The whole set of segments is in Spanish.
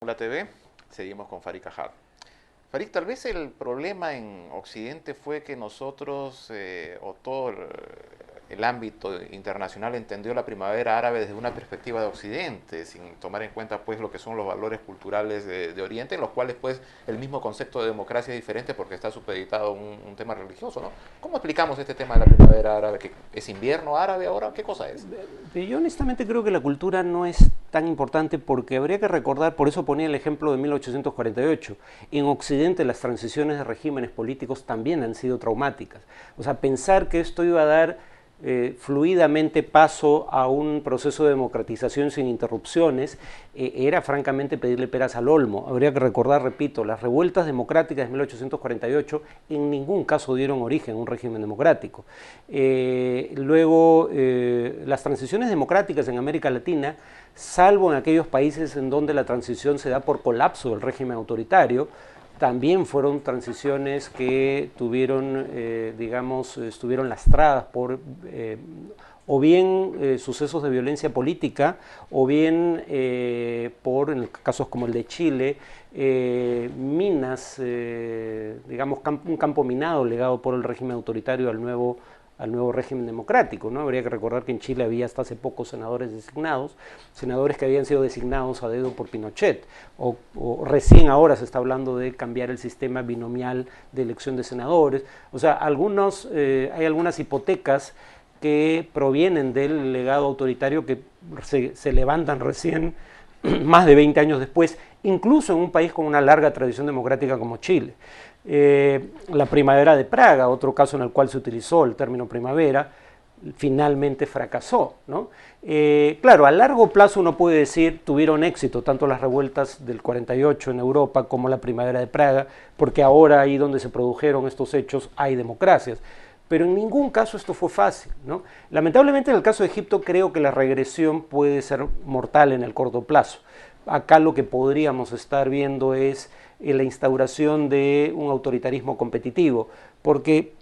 La TV, seguimos con Farid Cajat. Farid, tal vez el problema en Occidente fue que nosotros, o todo el ámbito internacional entendió la primavera árabe desde una perspectiva de Occidente, sin tomar en cuenta pues lo que son los valores culturales de Oriente, en los cuales pues el mismo concepto de democracia es diferente porque está supeditado a un tema religioso, ¿no? ¿Cómo explicamos este tema de la primavera árabe? ¿Que es invierno árabe ahora? ¿Qué cosa es? Yo honestamente creo que la cultura no es tan importante porque habría que recordar, por eso ponía el ejemplo de 1848, en Occidente las transiciones de regímenes políticos también han sido traumáticas. O sea, pensar que esto iba a dar fluidamente paso a un proceso de democratización sin interrupciones, era francamente pedirle peras al olmo. Habría que recordar, repito, las revueltas democráticas de 1848 en ningún caso dieron origen a un régimen democrático. Luego, las transiciones democráticas en América Latina, salvo en aquellos países en donde la transición se da por colapso del régimen autoritario, también fueron transiciones que tuvieron, digamos, estuvieron lastradas por o bien sucesos de violencia política o bien por, en casos como el de Chile, minas, digamos, un campo minado legado por el régimen autoritario al nuevo régimen democrático, ¿no? Habría que recordar que en Chile había hasta hace poco senadores designados, senadores que habían sido designados a dedo por Pinochet, o recién ahora se está hablando de cambiar el sistema binomial de elección de senadores. O sea, hay algunas hipotecas que provienen del legado autoritario que se levantan recién más de 20 años después, incluso en un país con una larga tradición democrática como Chile. La primavera de Praga, otro caso en el cual se utilizó el término primavera, finalmente fracasó, ¿no? Claro, a largo plazo uno puede decir tuvieron éxito tanto las revueltas del 48 en Europa como la primavera de Praga, porque ahora ahí donde se produjeron estos hechos hay democracias. Pero en ningún caso esto fue fácil, ¿no? Lamentablemente en el caso de Egipto creo que la regresión puede ser mortal en el corto plazo. Acá lo que podríamos estar viendo es la instauración de un autoritarismo competitivo, porque,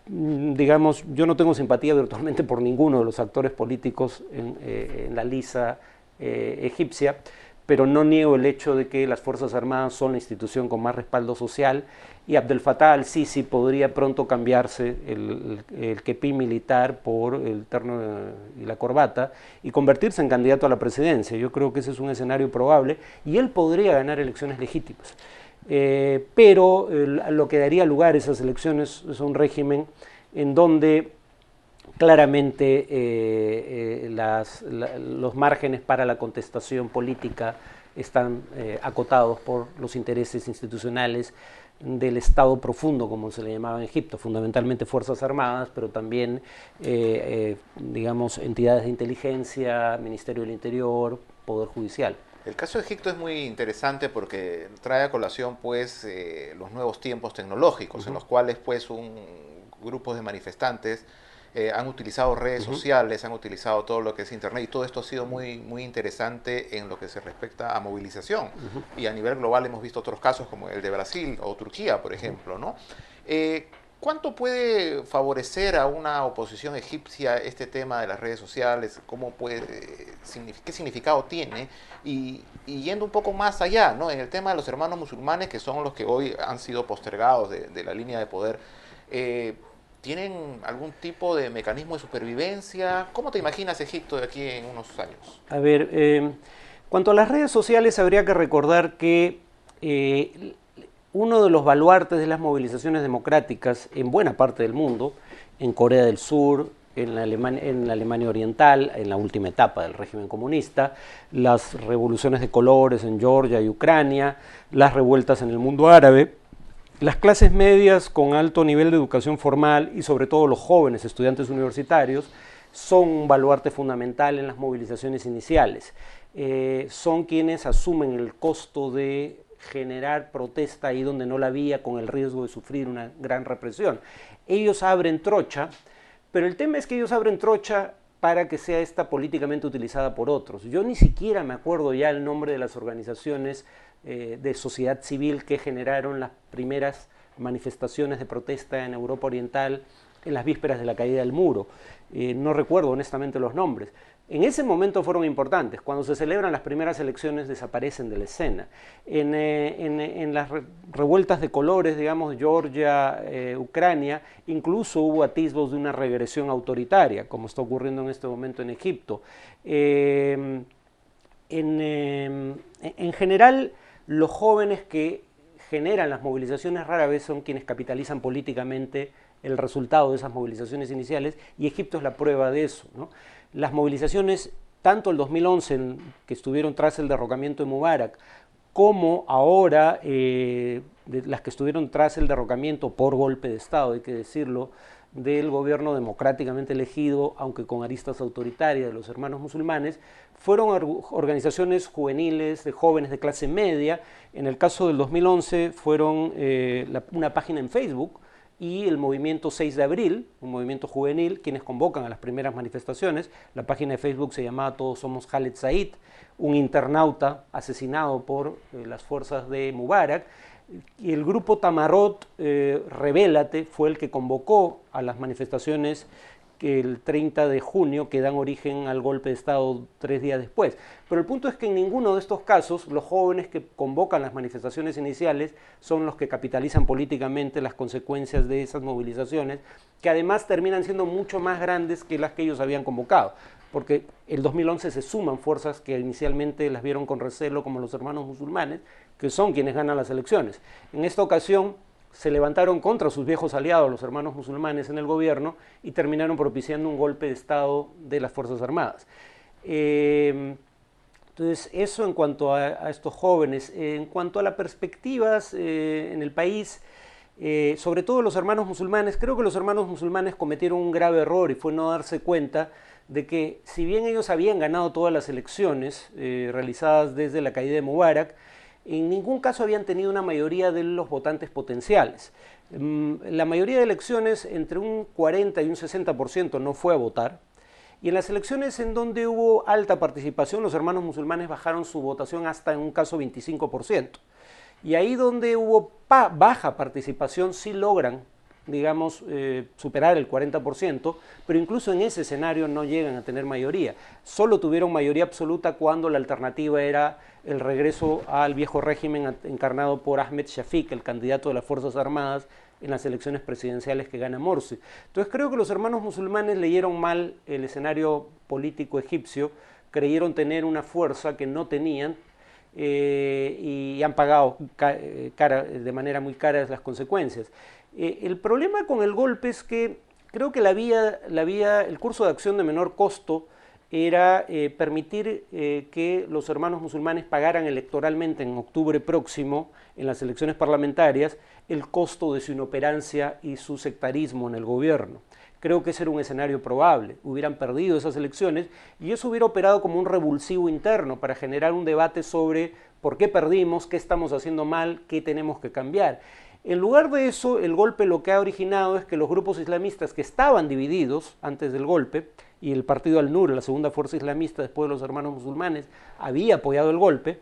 digamos, yo no tengo simpatía virtualmente por ninguno de los actores políticos en la liza egipcia, pero no niego el hecho de que las Fuerzas Armadas son la institución con más respaldo social y Abdel Fattah al-Sisi podría pronto cambiarse el kepí militar por el terno y la corbata y convertirse en candidato a la presidencia. Yo creo que ese es un escenario probable y él podría ganar elecciones legítimas. Pero lo que daría lugar a esas elecciones es un régimen en donde claramente los márgenes para la contestación política están acotados por los intereses institucionales del Estado profundo, como se le llamaba en Egipto, fundamentalmente Fuerzas Armadas, pero también, digamos, entidades de inteligencia, Ministerio del Interior, Poder Judicial. El caso de Egipto es muy interesante porque trae a colación pues los nuevos tiempos tecnológicos en los cuales pues grupos de manifestantes han utilizado redes sociales, han utilizado todo lo que es internet y todo esto ha sido muy interesante en lo que se respecta a movilización. Y a nivel global hemos visto otros casos como el de Brasil o Turquía, por ejemplo, ¿no? ¿Cuánto puede favorecer a una oposición egipcia este tema de las redes sociales? ¿Qué significado tiene? Y yendo un poco más allá, ¿no? En el tema de los hermanos musulmanes, que son los que hoy han sido postergados de la línea de poder, ¿tienen algún tipo de mecanismo de supervivencia? ¿Cómo te imaginas Egipto de aquí en unos años? A ver, cuanto a las redes sociales, habría que recordar que uno de los baluartes de las movilizaciones democráticas en buena parte del mundo, en Corea del Sur, en la Alemania Oriental, en la última etapa del régimen comunista, las revoluciones de colores en Georgia y Ucrania, las revueltas en el mundo árabe, las clases medias con alto nivel de educación formal y sobre todo los jóvenes estudiantes universitarios son un baluarte fundamental en las movilizaciones iniciales. Son quienes asumen el costo de generar protesta ahí donde no la había, con el riesgo de sufrir una gran represión. Ellos abren trocha, pero el tema es que ellos abren trocha para que sea esta políticamente utilizada por otros. Yo ni siquiera me acuerdo ya el nombre de las organizaciones de sociedad civil que generaron las primeras manifestaciones de protesta en Europa Oriental en las vísperas de la caída del muro. No recuerdo honestamente los nombres. En ese momento fueron importantes. Cuando se celebran las primeras elecciones desaparecen de la escena. En las revueltas de colores, digamos, Georgia, Ucrania, incluso hubo atisbos de una regresión autoritaria, como está ocurriendo en este momento en Egipto. En general, los jóvenes que generan las movilizaciones rara vez son quienes capitalizan políticamente el resultado de esas movilizaciones iniciales, y Egipto es la prueba de eso, ¿no? Las movilizaciones, tanto el 2011, que estuvieron tras el derrocamiento de Mubarak, como ahora las que estuvieron tras el derrocamiento por golpe de Estado, hay que decirlo, del gobierno democráticamente elegido, aunque con aristas autoritarias, de los hermanos musulmanes, fueron organizaciones juveniles, de jóvenes de clase media. En el caso del 2011 fueron una página en Facebook y el movimiento 6 de abril, un movimiento juvenil, quienes convocan a las primeras manifestaciones. La página de Facebook se llamaba Todos somos Khaled Said, un internauta asesinado por las fuerzas de Mubarak. Y el grupo Tamarot Rebélate fue el que convocó a las manifestaciones el 30 de junio, que dan origen al golpe de Estado 3 días después. Pero el punto es que en ninguno de estos casos los jóvenes que convocan las manifestaciones iniciales son los que capitalizan políticamente las consecuencias de esas movilizaciones, que además terminan siendo mucho más grandes que las que ellos habían convocado, porque el 2011 se suman fuerzas que inicialmente las vieron con recelo, como los hermanos musulmanes, que son quienes ganan las elecciones. En esta ocasión se levantaron contra sus viejos aliados, los hermanos musulmanes, en el gobierno, y terminaron propiciando un golpe de Estado de las Fuerzas Armadas. Entonces, eso en cuanto a estos jóvenes. En cuanto a las perspectivas en el país, sobre todo los hermanos musulmanes, creo que los hermanos musulmanes cometieron un grave error, y fue no darse cuenta de que, si bien ellos habían ganado todas las elecciones realizadas desde la caída de Mubarak, en ningún caso habían tenido una mayoría de los votantes potenciales. La mayoría de elecciones, entre un 40 y un 60%, no fue a votar. Y en las elecciones en donde hubo alta participación, los hermanos musulmanes bajaron su votación hasta, en un caso, 25%. Y ahí donde hubo baja participación, sí logran, digamos, superar el 40%, pero incluso en ese escenario no llegan a tener mayoría. Solo tuvieron mayoría absoluta cuando la alternativa era el regreso al viejo régimen encarnado por Ahmed Shafiq, el candidato de las Fuerzas Armadas, en las elecciones presidenciales que gana Morsi. Entonces creo que los hermanos musulmanes leyeron mal el escenario político egipcio, creyeron tener una fuerza que no tenían, y han pagado de manera muy cara las consecuencias. El problema con el golpe es que creo que el curso de acción de menor costo era permitir que los hermanos musulmanes pagaran electoralmente en octubre próximo, en las elecciones parlamentarias, el costo de su inoperancia y su sectarismo en el gobierno. Creo que ese era un escenario probable. Hubieran perdido esas elecciones y eso hubiera operado como un revulsivo interno para generar un debate sobre por qué perdimos, qué estamos haciendo mal, qué tenemos que cambiar. En lugar de eso, el golpe lo que ha originado es que los grupos islamistas que estaban divididos antes del golpe, y el partido Al-Nur, la segunda fuerza islamista después de los hermanos musulmanes, había apoyado el golpe,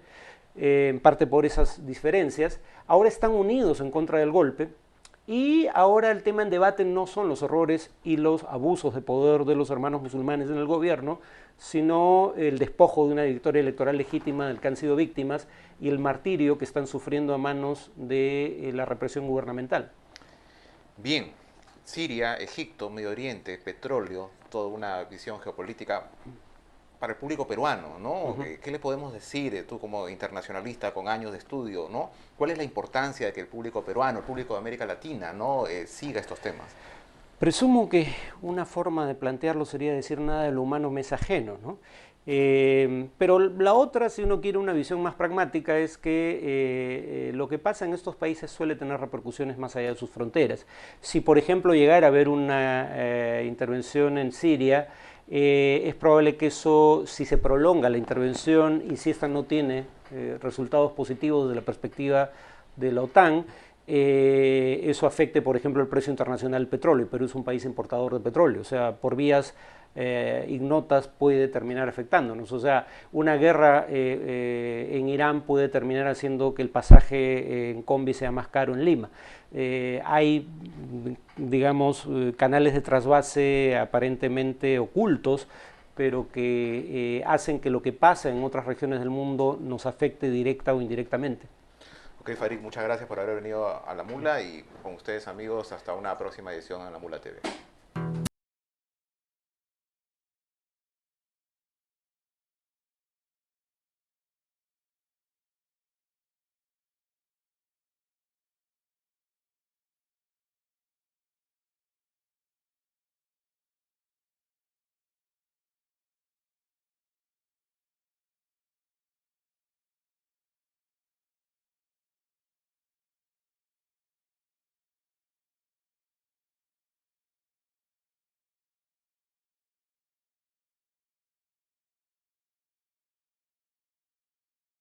en parte por esas diferencias, ahora están unidos en contra del golpe. Y ahora el tema en debate no son los errores y los abusos de poder de los hermanos musulmanes en el gobierno, sino el despojo de una victoria electoral legítima del que han sido víctimas y el martirio que están sufriendo a manos de la represión gubernamental. Bien, Siria, Egipto, Medio Oriente, petróleo, toda una visión geopolítica para el público peruano, ¿no? ¿Qué le podemos decir, tú como internacionalista con años de estudio, ¿no? ¿Cuál es la importancia de que el público peruano, el público de América Latina, ¿no? Siga estos temas? Presumo que una forma de plantearlo sería decir nada de lo humano me es ajeno, ¿no? Pero la otra, si uno quiere una visión más pragmática, es que lo que pasa en estos países suele tener repercusiones más allá de sus fronteras. Si, por ejemplo, llegara a haber una intervención en Siria, es probable que eso, si se prolonga la intervención y si esta no tiene resultados positivos desde la perspectiva de la OTAN, eso afecte, por ejemplo, el precio internacional del petróleo. Perú es un país importador de petróleo, o sea, por vías ignotas puede terminar afectándonos. O sea, una guerra en Irán puede terminar haciendo que el pasaje en combi sea más caro en Lima. Hay, digamos, canales de trasvase aparentemente ocultos, pero que hacen que lo que pasa en otras regiones del mundo nos afecte directa o indirectamente. Ok, Farid, muchas gracias por haber venido a La Mula y con ustedes, amigos, hasta una próxima edición en La Mula TV.